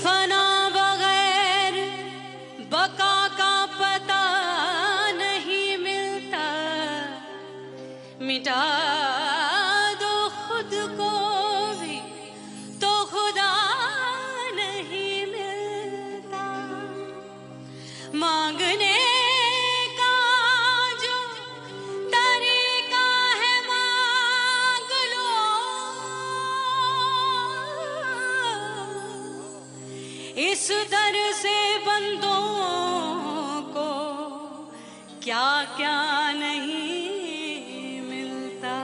फना बगैर बका का पता नहीं मिलता, मिटा दो खुद को भी तो खुदा नहीं मिलता। मांगने का जो तरीका है मांग लो, इस दर से बंदों को क्या क्या नहीं मिलता।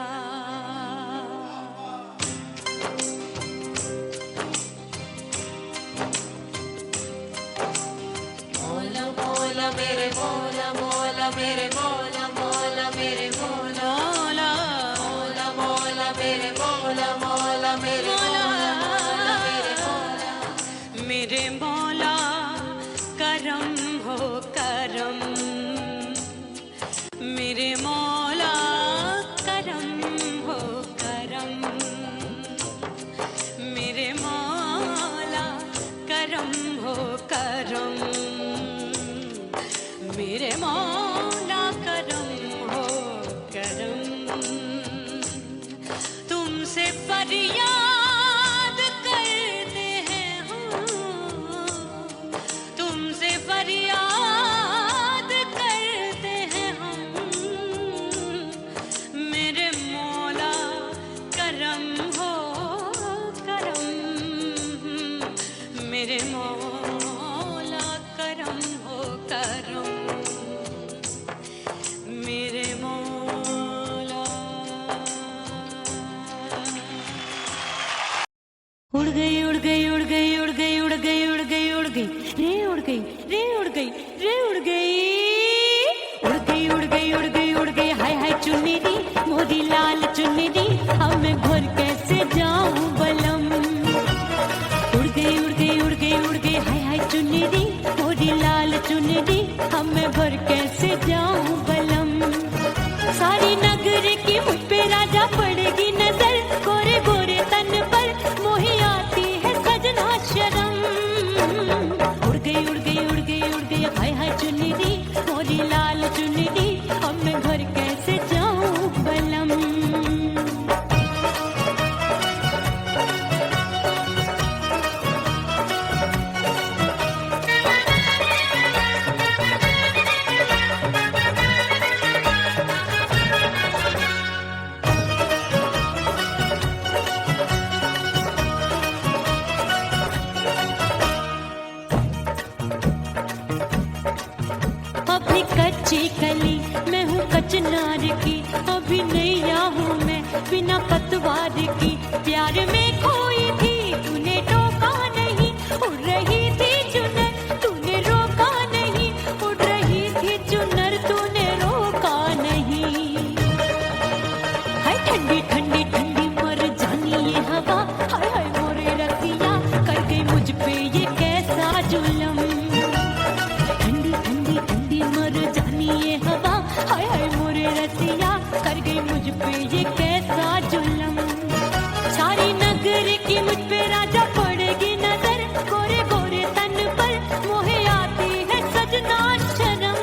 मौला मौला मेरे मौला मौला मेरे मौला मौला मेरे मौला मौला मौला मेरे मौला मौला मेरे मौला मेरे मौला मेरे मौला करम हो करम, मेरे मौला करम हो करम, मेरे मौला करम हो करम, मेरे मौला करम हो करम। तुमसे फरियाद करते हैं हम, तुमसे फरियाद करते हैं हम, मेरे मौला करम हो करम, मेरे मौला करम हो करम, मेरे मौला। उड़ गई उड़ गई उड़ गई उड़ गई उड़ गई उड़ गई उड़ गई रे उड़ गई रे उड़ गई रे उड़ गई उड़ गई उड़ गई उड़ गई उड़ गई हाय हाय चुन्नी दी मोरी लाल चुन्नी दी, अब मैं घर कैसे जाऊं बलम। उड़ गई उड़ गई उड़ गई उड़ गई हाय हाय चुन्नी दी मोरी लाल चुन्नी दी, अब मैं घर कैसे जाऊं बलम। सारी नगर की मुझ पे राजा पड़ेगी नजर, गोरे गोरे तन पर मोही आती है सजना शर्म। उड़ गई उड़ गई उड़ गई उड़ गई हाय हाय चुन्नी दी मोरी लाल चुन्नी दी, अब मैं घर कैसे जाऊं बलम। अपनी कच्ची कली मैं हूँ कचनार की, अभी नैया हूँ मैं बिना पतवार की। प्यार में खोई थी तूने टोका नहीं, उड़ रही थी चुनर तूने रोका नहीं, उड़ रही थी चुनर तूने रोका नहीं। हाय ठंडी ठंडी ठंडी मर जानी ये हवा, हाय हाय मोरे रतिया कर गई मुझ पे ये कैसा जुलम। ठंडी ठंडी ठंडी मर जानी ये हवा, हाय हाय मोरे रतिया कर गई मुझ पे ये कैसा जुलम। सारी नगर की मुझ पे राजा पड़ेगी नजर, गोरे गोरे तन पर मोहे आती है सजना शर्म।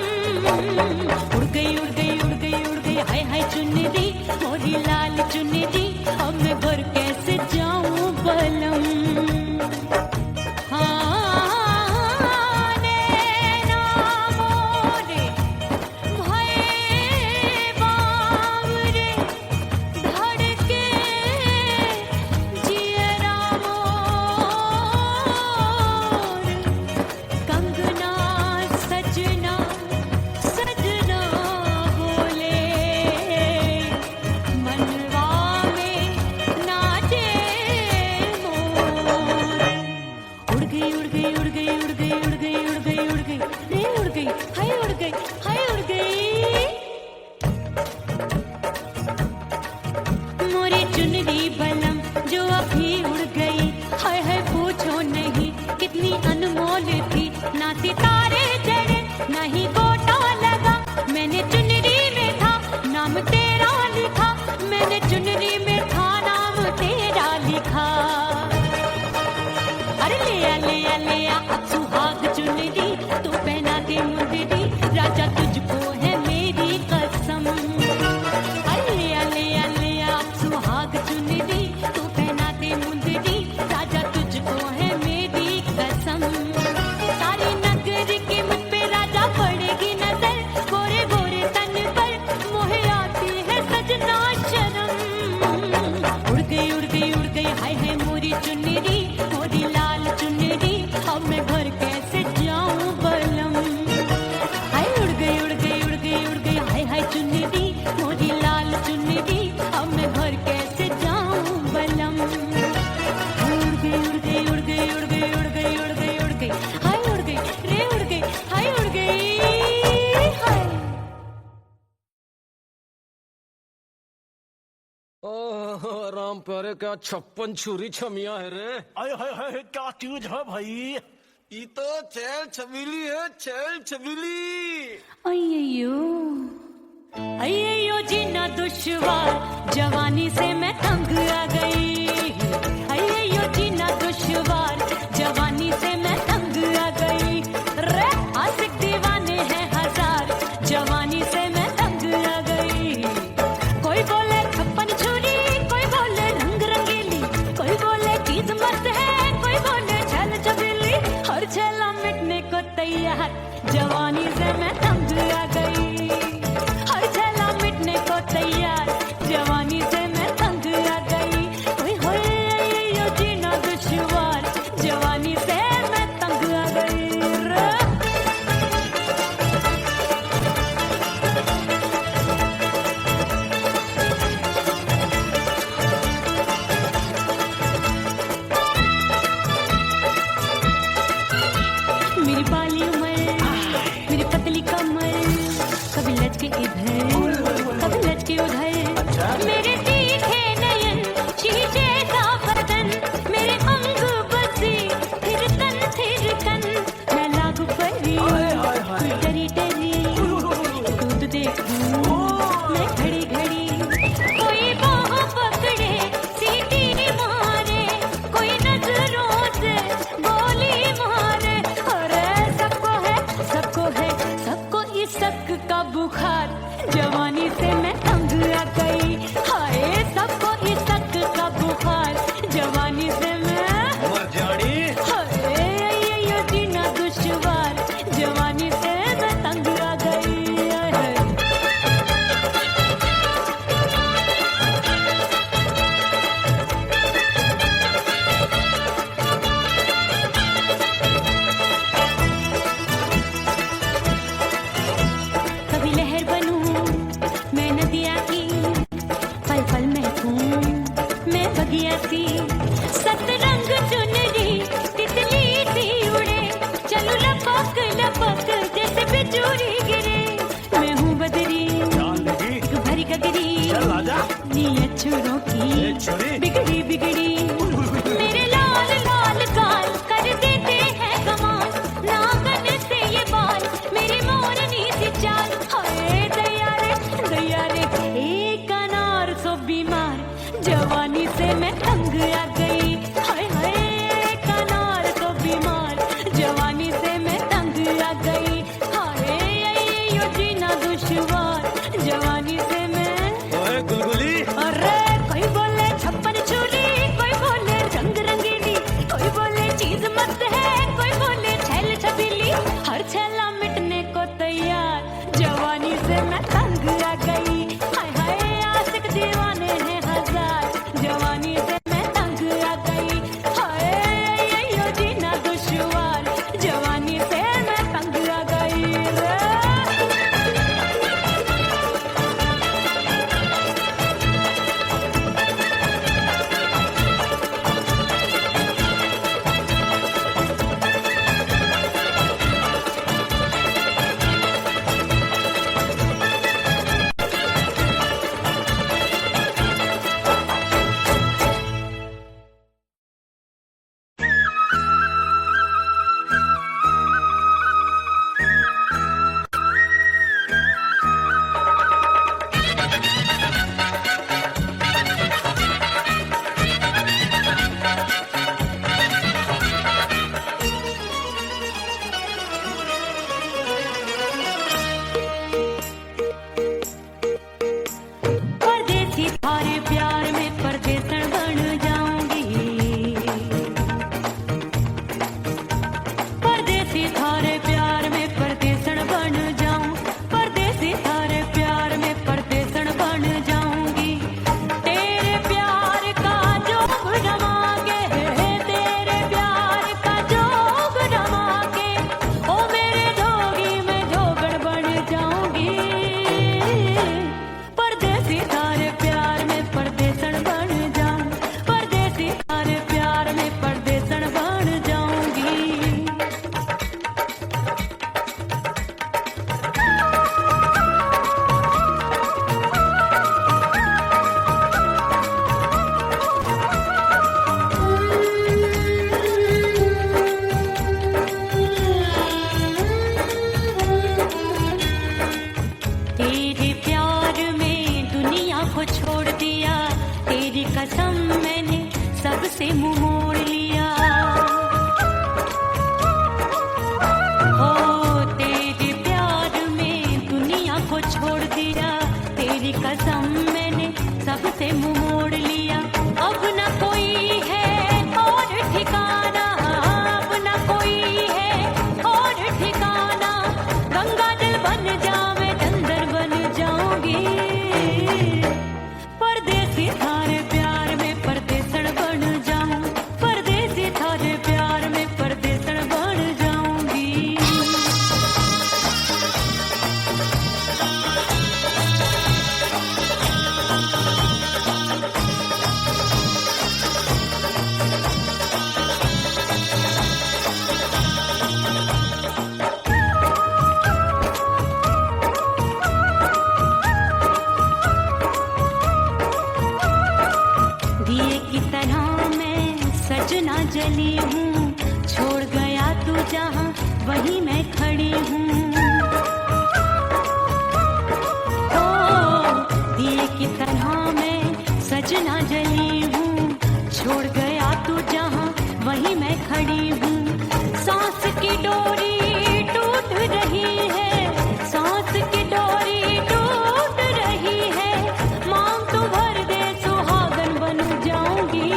उड़ गई उड़ गई उड़ गई उड़ गई हाय हाय चुन्नी दी मोरी लाल चुन्नी दी, अब मैं घर कैसे जाऊं बलम। चुनरी बलम जो अभी उड़ गई, हाय हाय पूछो नहीं कितनी अनमोल थी। ना सितारे चढ़े ना ही गोटा लगा, मैंने चुनरी में था नाम तेरा लिखा, मैंने चुनरी में था नाम तेरा लिखा। अरे ले आ ले आ ले राम प्यारे क्या 56 छुरी छमिया है रे। आय हाय हाय क्या चीज है भाई। ये तो छैल छबीली है, छैल छबीली। अय्यो अय्यो जीना दुश्वार, जवानी से मैं तंग आ गई। अय्यो जीना दुश्वार, जवानी से मैं तंग आ गई। रे आशिक दीवाने हैं हजार, जवानी से मैं तंग आ गई। कोई बोले 56 छुरी, कोई बोले रंग रंगीली, कोई बोले चीज मस्त है, कोई बोले छैल छबीली। हर छैला मिटने को तैयार, जवानी से मैं तंग आ गई। हर छैला मिटने को तैयार, जवानी से मैं तंग आ गई। ओए होए यो जीना दुश्वार, जवानी से मैं तंग आ गई रे। मेरी बाली उमर, मेरी पतली कमर, कभी लचके इधर कभी लचके उधर। मेरे तीखे नयन, शीशे सा बदन, मेरे अंग बसी थिरकन। मैं लागू परी, तू डरी डरी, दूध देखूं मैं घड़ी घड़ी। कोई बाह पकड़े सीटी मारे, कोई नजरों से गोली मारे। अरे सबको इसक का बुखार, जवानी से मैं तंग आ गई। हाय सबको इसक का बुखार, जवानी से मैं मर जानी। हाय ये जीना दुश्वार, जवानी से मैं तंग आ गई। हाय। कभी लहर बनूं मैं नदिया की, पल पल महकूं मैं बगिया सी। सतरंग चुनरी तितली सी उड़े, चलूं लपक लपक जैसे बिजुरी गिरे। मैं हूँ बदरी जान लगी भरी गगरी, चल आजा। नीयत छुरों ए की छुरी। बिगड़ी बिगड़ी। मेरे लाल लाल गाल कर देते हैं कमाल, नागन से ये बाल मेरी मोरनी सी चाल। हाय दया रे एक अनार सो बीमार, जवानी से मैं तंग आ गई। हाय हाय एक अनार सो बीमार, जवानी से मैं तंग आ गई। हाय यो जीना दुश्वार, जवानी से मैं। ओए गुलगुली। अरे कोई बोले 56 छुरी, कोई बोले डोरी टूट रही है, सांस की डोरी टूट रही है, मांग तो भर दे सुहागन बन जाऊंगी,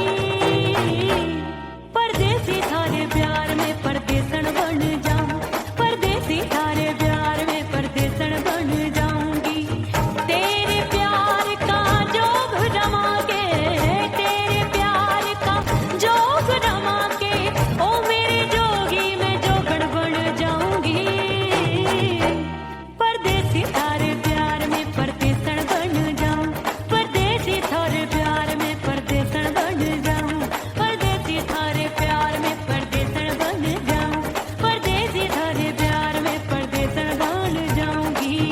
परदेसी थारे प्यार में परदेसन बन जाऊं, परदेसी थारे प्यार में परदेसन बन जाऊंगी, तेरे प्यार का जोग रमा के, तेरे प्यार का जोग रमा के, ओ मेरे जोगी मैं जोगण बन जाऊंगी, परदेसी थारे प्यार में परदेसन बन जाऊं, परदेसी थारे प्यार में परदेसन बन जाऊं, परदेसी थारे प्यार में परदेसन बन जाऊं, परदेसी थारे प्यार में परदेसन बन जाऊंगी।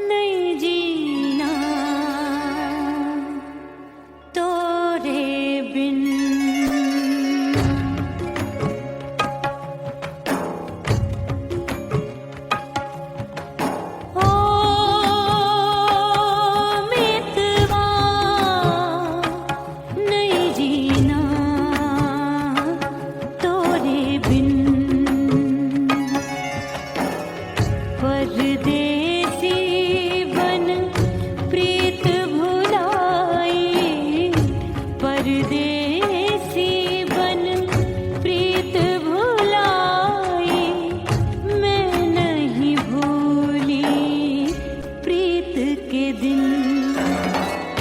नहीं जीना तोरे बिन, ओ मितवा नहीं जीना तोरे बिन, परदेसी बन प्रीत भुलाई, परदेसी बन प्रीत भुलाई, मैं नहीं भूली प्रीत के दिन,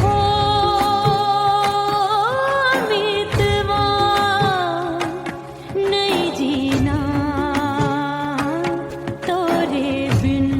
ओ मितवा नहीं जीना तोरे बिन।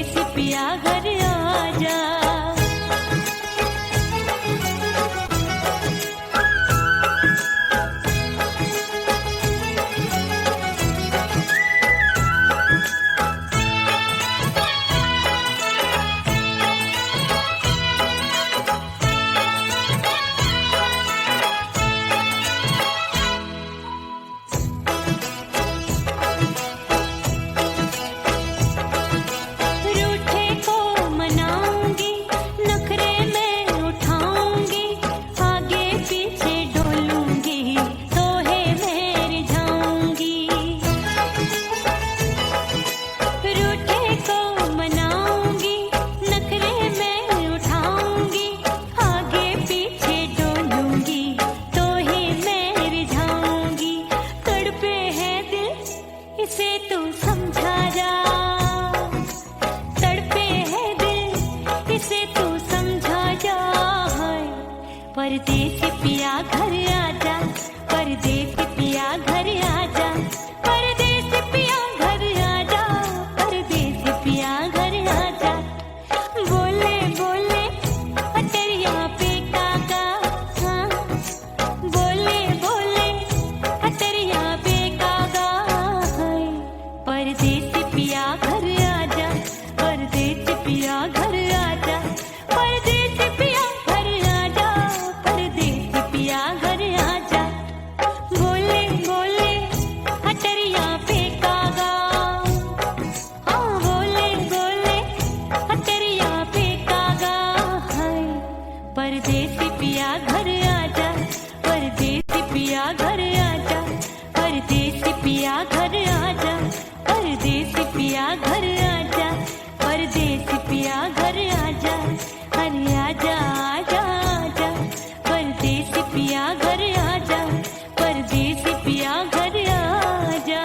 परदेसी पिया घर आजा। रूठे को मनाऊंगी, नखरे में उठाऊंगी, आगे पीछे डोलूंगी, तोहे में रिझाऊंगी। रूठे को मनाऊंगी, नखरे में उठाऊंगी, आगे पीछे डोलूंगी, तोहे में रिझाऊंगी। तड़पे है दिल इसे तू समझा जा, तड़पे है दिल इसे तू समझा जा। हाय परदेसी पिया घर आजा, परदेसी पिया घर आजा, परदेसी पिया घर आजा, परदेसी पिया घर आजा। बोले बोले अटरिया पे काका, हाँ बोले बोले अटरिया पे काका। हाय परदेसी पिया घर आजा, परदेसी पिया घर आजा, परदेसी पिया घर आजा, परदेसी पिया घर आजा। बोले बोले अटरिया पे कागा, हाँ बोले बोले अटरिया पे कागा। हाय परदेसी पिया घर आजा, परदेसी पिया घर आजा, परदेसी पिया घर आजा, परदेसी पिया घर आजा, परदेसी पिया घर आजा। अरे आजा आजा आजा, परदेसी पिया घर आजा, परदेसी पिया घर आजा।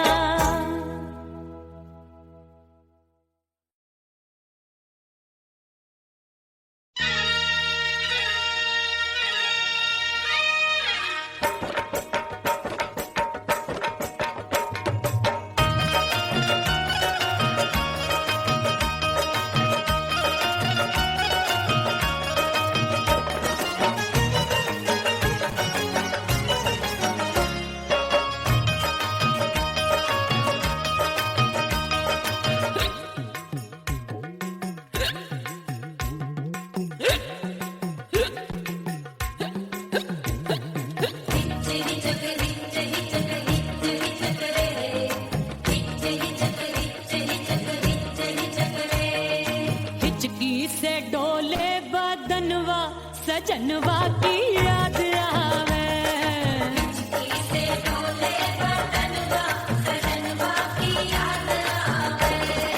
हिचकी से डोले बदनवा, सजनवा की याद आवे।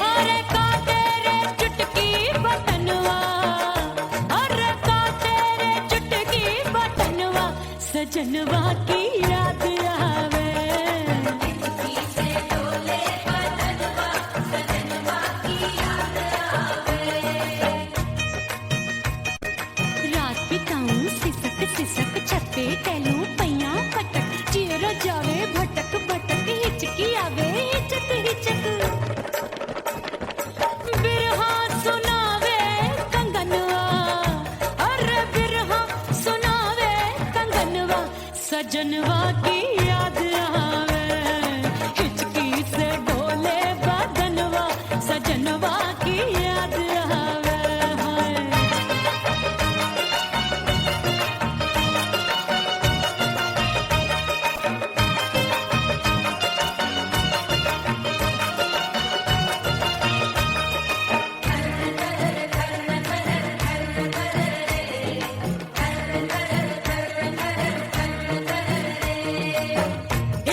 अरे का तेरे चुटकी बटनवा, अरे का तेरे चुटकी बटनवा, सजनवा की याद आवे। रात बिताऊं सिसक सिसक, छत पे टहलूं पैया पटक, चेहरा जावे भटक भटक, हिचकी आवे हिचक हिचक। बिरहा सुनावे कंगनवा, अरे बिरहा सुनावे कंगनवा, सजनवा की याद आवे। हिचकी से डोले बदनवा, सजनवा की याद आवे। हाय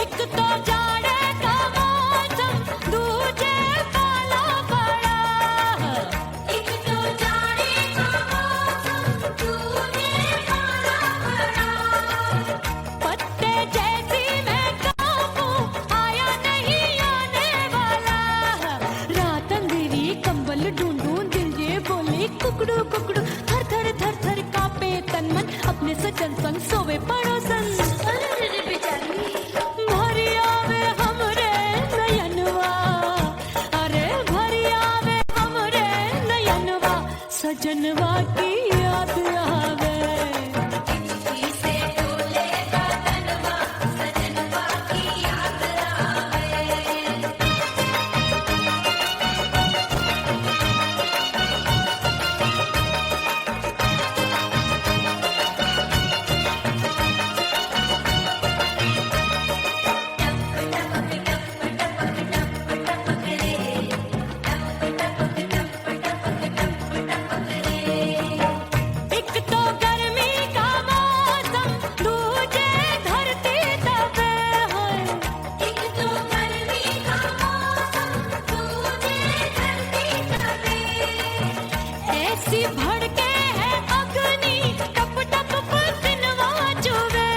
एक तो जाड़े का मौसम, दूजे काला पड़ा। एक तो जाड़े का मौसम, दूजे काला पड़ा। पत्ते जैसी मैं कांपूं, आया नहीं आने वाला। रात अंधेरी कंबल ढूंढूं, दिल ये बोले कुकड़ू कुकड़ू। थर थर थर थर कांपे तन मन, अपने सजन संग सोवे पड़ोसन। भरी आवे हमरे नयनवा, अरे भरी आवे हमरे सजनवा की याद आवे। से डोले बदनवा सजनवा की याद आवे। एक तो गर्मी का मौसम, दूजे धरती दबे है। एक तो गर्मी का मौसम, दूजे धरती दबे। ऐसी भड़के है अग्नि, टप टप पसीनवा चुभे।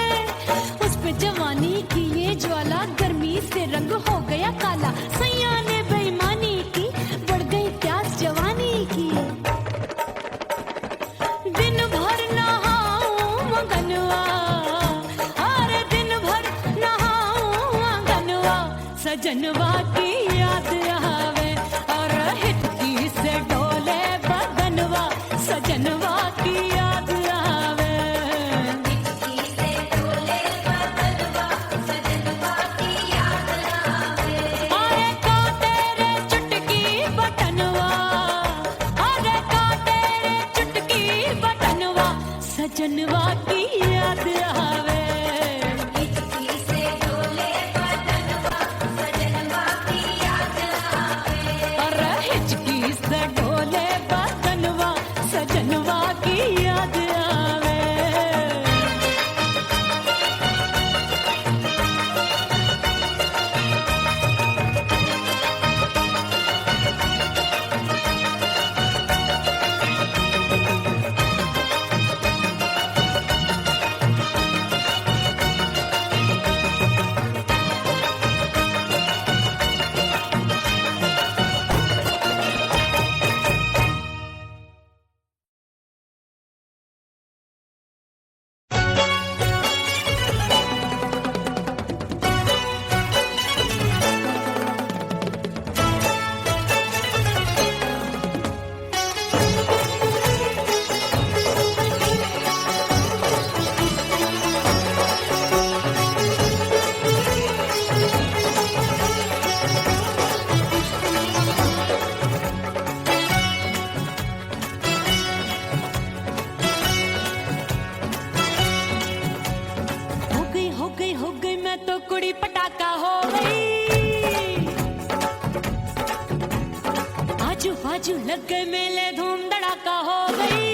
उस पे जवानी की ये ज्वाला, गर्मी से रंग हो गया काला। सैया ने बेईमानी की, बढ़ गई प्यास जवानी की। दिन भर नहाऊं मगनवा, अरे दिन भर नहाऊं मगनवा, सजनवा की याद आवे। और हिचकी से डोले बदनवा, सजनवा की याद आवे। से डोले बदनवा सजनवा की याद आवे। अरे का तेरे चुटकी बटनवा, अरे का तेरे चुटकी बटनवा, सजनवा की याद आवे। से डोले बदनवा सजनवा की याद आवे। अरे हिचकी से डोले बदनवा, सजनवा की याद आवे। हो गई मैं तो कुड़ी पटाखा हो गई। आजू बाजू लग गए मेले, धूम धड़ाका हो गई।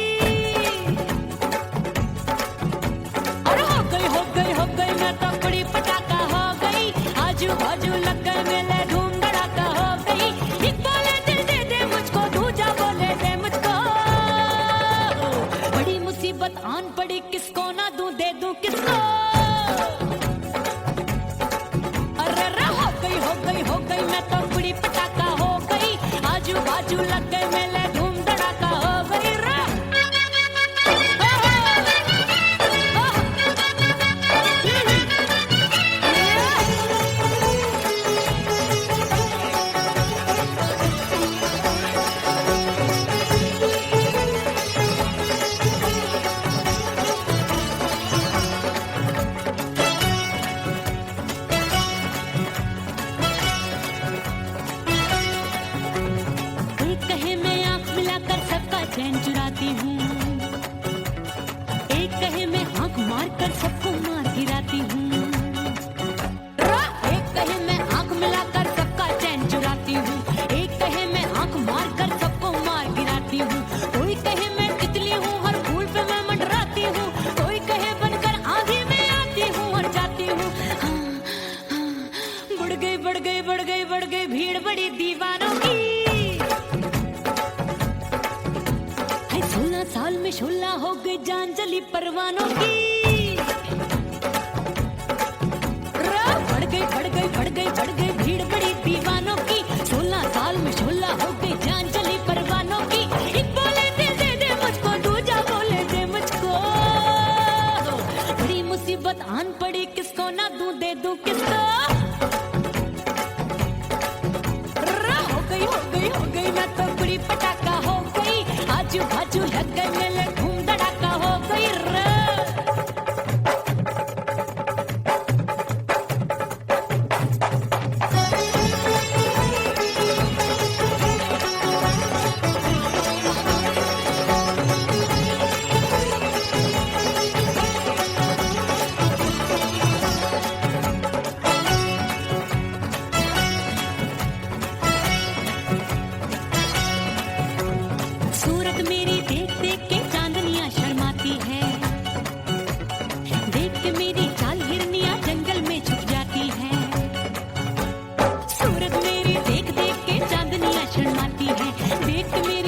और हो गई मैं तो कुड़ी पटाखा हो गई। आजू बाजू लग गए मेले, धूम धड़ाका हो गई। एक बोले दिल दे दे मुझको, दूजा बोले दे मुझको। बड़ी मुसीबत आन पड़ी, किसको ना दूं दे दूं किसको। हो गई मैं तो कुड़ी पटाखा हो गई। आजू बाजू लग गए मेले, धूम धड़ाका हो गई। चैन चुराती हूँ, एक कहे मैं आंख मार कर सबको मार गिराती हूँ। एक कहे मैं आंख मिलाकर सबका चैन चुराती हूँ, एक कहे मैं आंख मार कर सबको मार गिराती हूँ। कोई कहे मैं तितली हूँ, हर फूल पे मैं मंडराती हूँ। कोई कहे बनकर आंधी में आती हूँ और जाती हूँ। बढ़ गई भीड़ बड़ी दीवानों की। 16 साल में शोला हो गई, जान जली परवानों की। बढ़ गई भीड़ बड़ी दीवानों की। 16 साल में शोला हो गई, जान जली परवानों की। एक बोले दिल दे दे मुझको, दूजा बोले दे मुझको। बड़ी मुसीबत आन पड़ी, किसको ना दूं दे दूं किसको। हो गई मैं तो कुड़ी पटाखा हो गई। आजू बाजू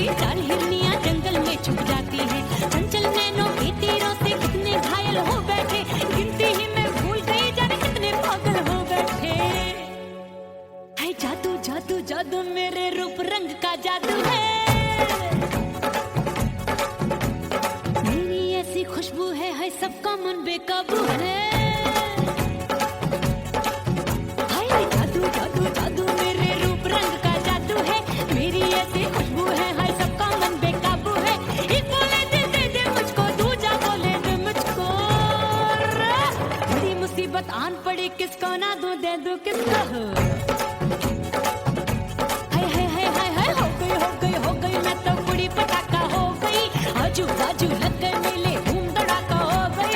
कभी चार हिरनियां जंगल में छुप जाती हैं। चंचल नैनों के तीरों से कितने घायल हो बैठे, गिनती ही मैं भूल गई जाने कितने पागल हो बैठे। है जादू जादू जादू मेरे रूप रंग का जादू है, मेरी ऐसी खुशबू है सबका मन बेकाबू है। हाय जादू जादू जादू मेरे रूप रंग का जादू है, मेरी ऐसी खुशबू है सबका मन बेकाबू है। एक बोले दे मुझको, दूजा बोले दे मुझको, बड़ी मुसीबत आन पड़ी किसको ना दूं दे दूं किसको। हो गई मैं तो बुढ़ी पटाखा हो गई, आजू बाजू लग गए मेले धूम धड़ाका हो गई।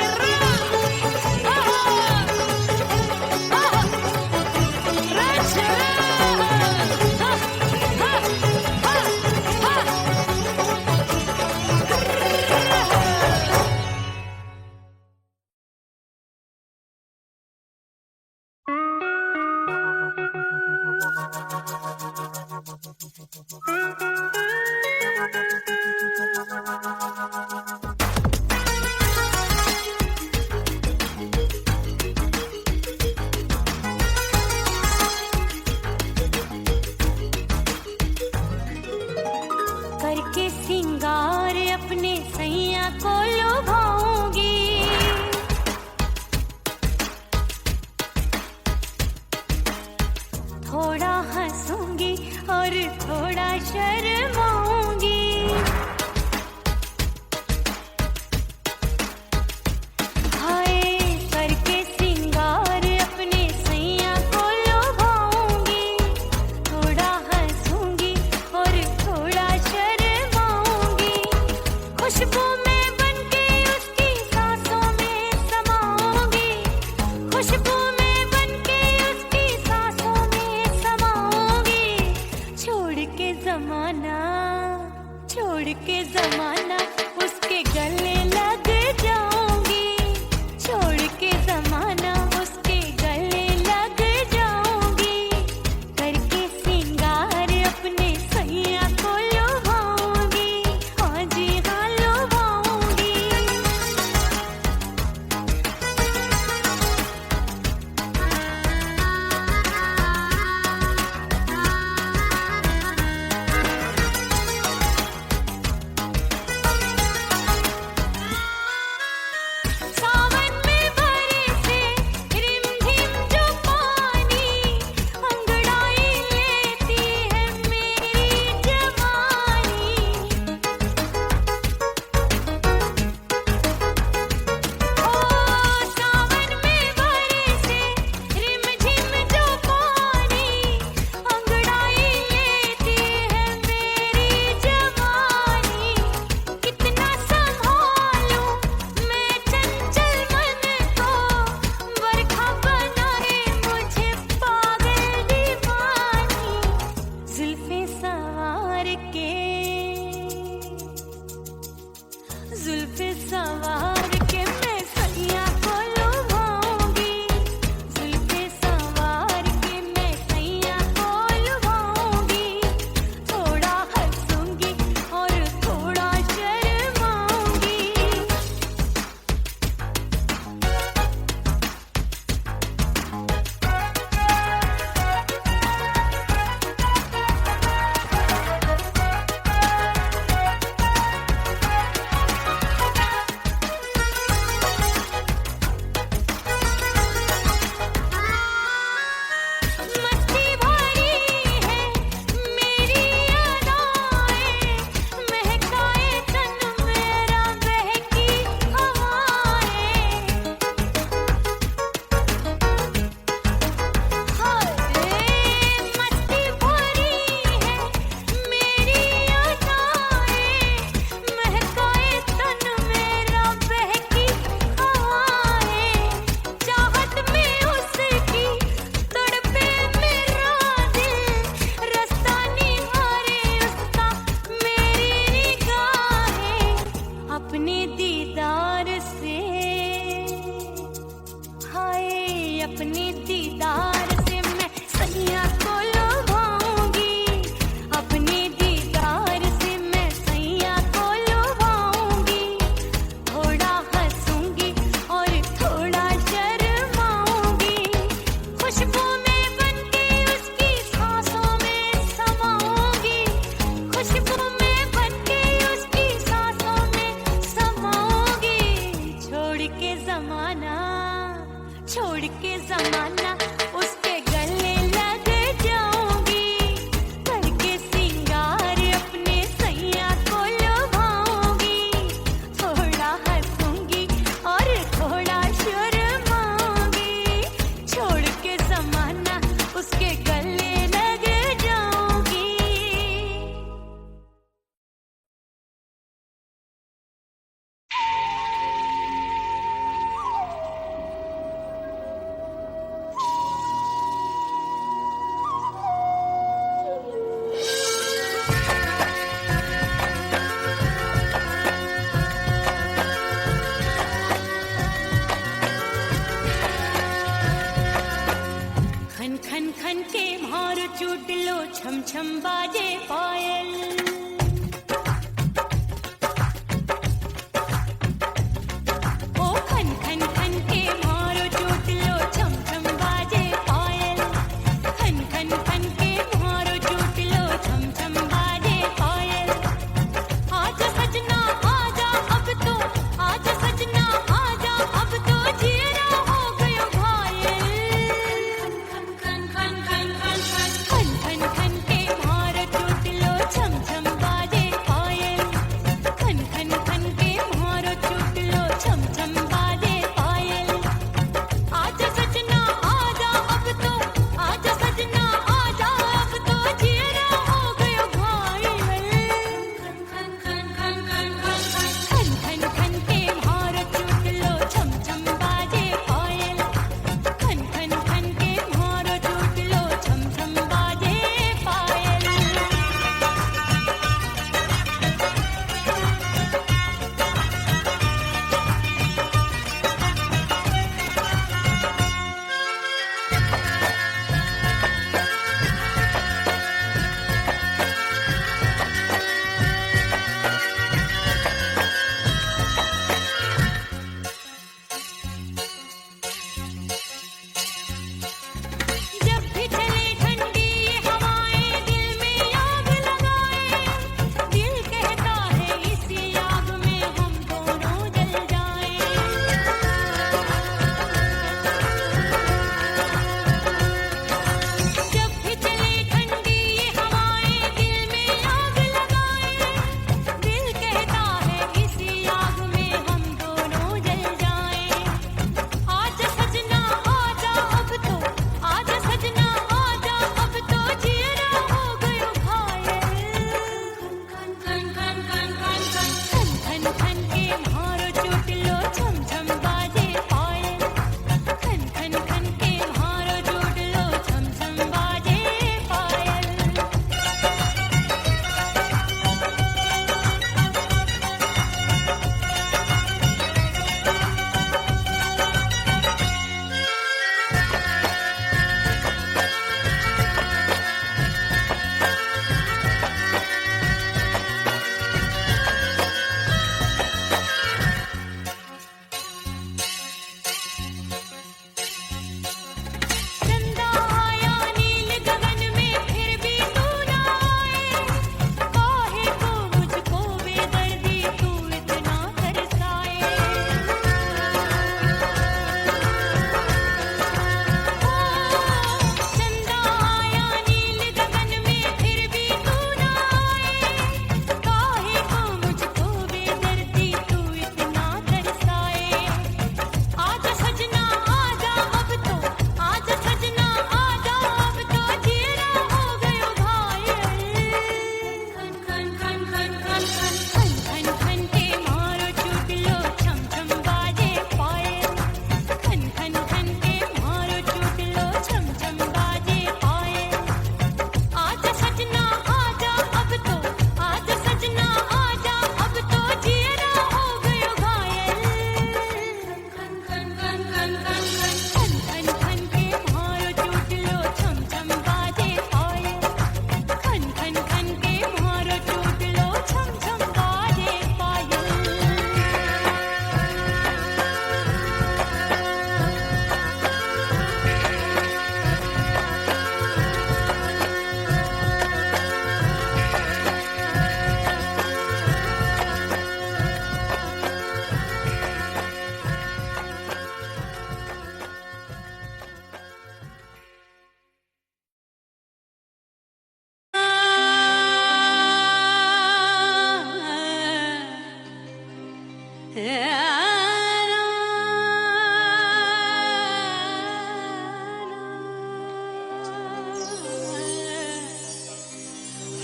करके सिंगार अपने सैया को लुभाऊंगी, थोड़ा हंसूंगी और थोड़ा शर्माऊंगी। हाय करके सिंगार अपने सैया को लुभाऊंगी, थोड़ा हंसूंगी और थोड़ा शर्माऊंगी। खुशबू में बनके उसकी सांसों में समाऊंगी, खुशबू में बनके उसकी सांसों में समाऊंगी। छोड़ के जमाना उसके गले लग जाऊंगी, छोड़ के जमाना उसके गले लग जाऊंगी। करके सिंगार अपने सैया को लुभाऊंगी, हाँ जी हाँ लुभाऊंगी।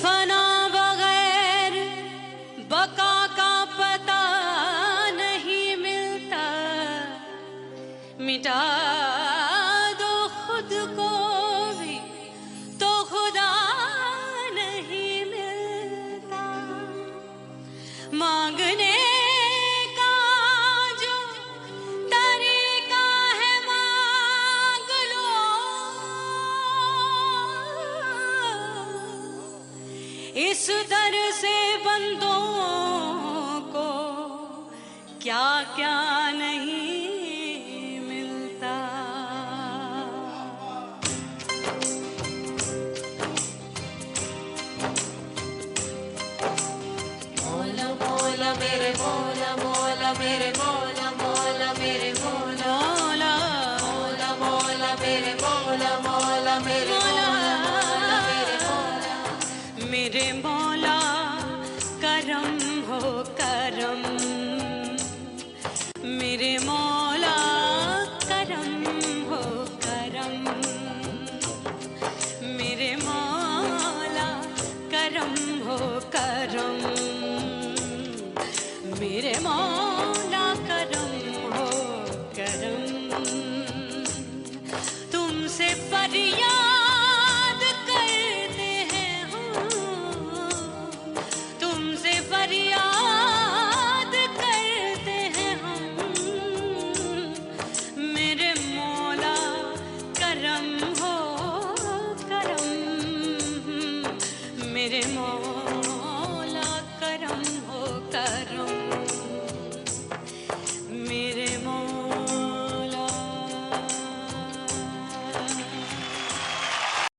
फना बगैर बका का पता नहीं मिलता, मिटा दो खुद को भी तो खुदा नहीं मिलता। मांगने का जो तरीका है मांग लो, इस दर से बंदों को क्या क्या नहीं मिलता। मौला मौला मेरे मौला मौला मेरे मौला मौला मेरे मौला मौला मौला मेरे मौला मौला मेरे मौला मौला मेरे मौला। मेरे मौला करम हो करम, मेरे मौला करम हो करम, मेरे मौला करम हो करम, मेरे मौला करम हो करम। तुमसे फरियाद करते हैं हम, तुमसे फरियाद करते हैं हम, मेरे मौला करम हो करम, मेरे मौला करम हो करम।